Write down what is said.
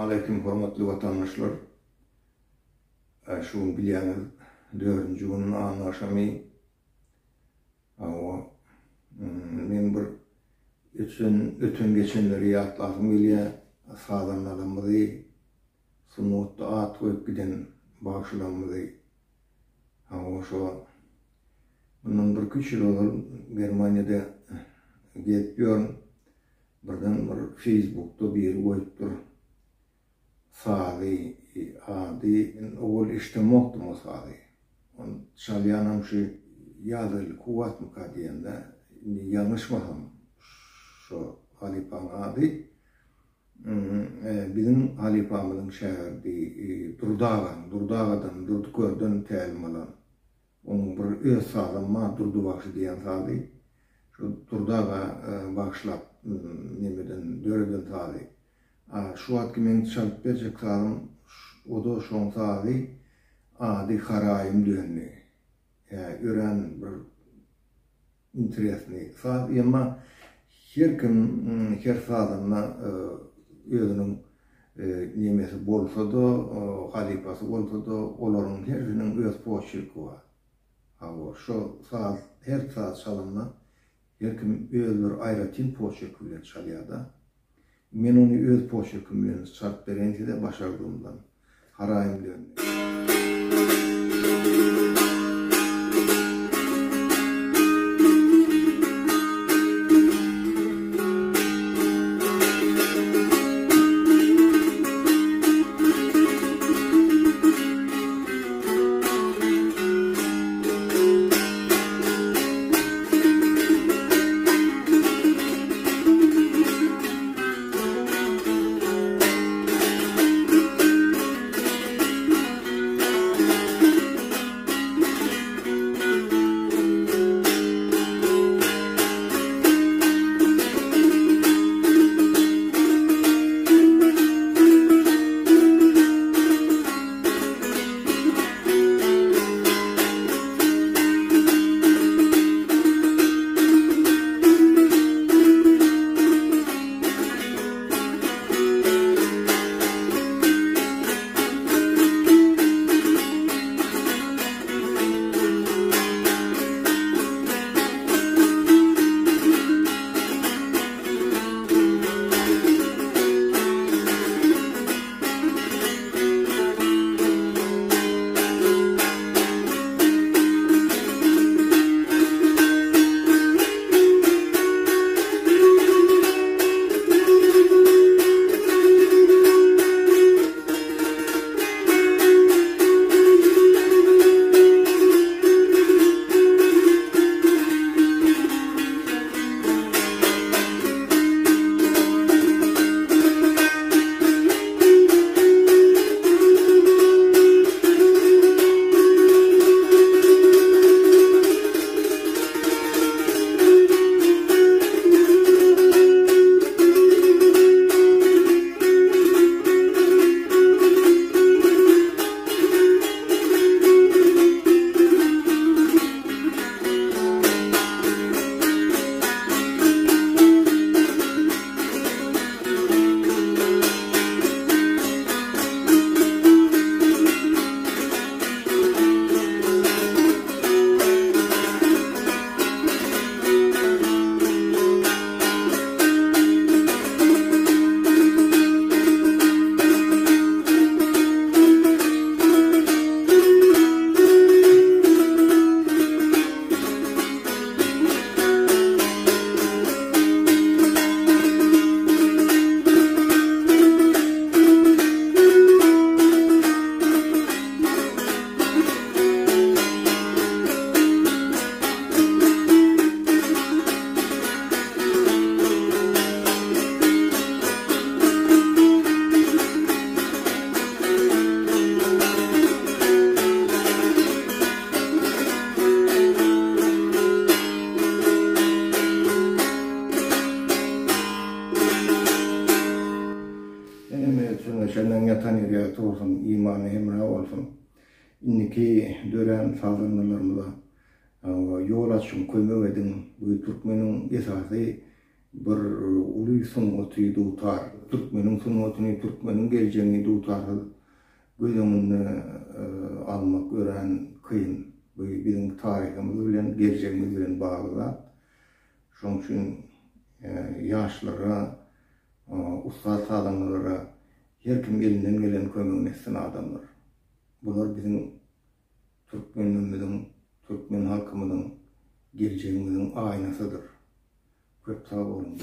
Assalamualaikum hormatly vatandaşlar. Şu bilýäňiz 4-nji günüň anlaşamy. Men bir ötün geçenleri ýatlasym gelýär. Sağdanlarymyzy sunutda at goýup giden bagşylarymyzy. Şo bundan bir küçük ýyl Germaniýada gelip ýörün. Birden bir Facebook'ta bir goýupdyr. Sağdy, ady, ol işlemokdym o sağdy. On şalýanam şu ýazyl kuwatmyka diýende, ýalňyşmasam şo halipaň ady. Bizim halipamyzyň şäherdi Durdagadan, Durdukörden tälim alan. Onuň bir öz sağlama Durdubakşy diýen sağdy. Şu Durdaga bagşlap nemeden döreden sağdy. Şu atki men çalyp berjek sağlym, o da şoň sağdy, ady Haraýym dönni. Ören bir interesli sağdy, emma her kim her sağdyna özüniň nemesi bolsa-da, halipasy bolsa-da, olaryň her biriniň öz poçerki bar. Şo sağ her sağ çalymna her kim öz bir aýratyn poçerki bilen çalýar-da. Men onu öz poçerkim bilen çalyp berende başardymdan. Haraýym dönni. şenden yatan ýerä olsun, imany hemra olsun. Inniki dören sazanlarymyza ýol açyp kömek edin. Bu Türkmeniň esasy bir uluy sungaty dutar. Türkmenin sungatyny, Türkmenin geleceğini dutar. Gözüňiňde almak ören kıyın. Bu bizim tarihimiz bilen, geleceğimiz bilen bagly. Şoň üçin ýaşlara, ustad adamlara, her kim elinden gelen kömegini etsin adamlar. Bular bizim Türkmenimizin, Türkmen halkymyzyň geleceğimizin aynasydyr. Köp sag bolun.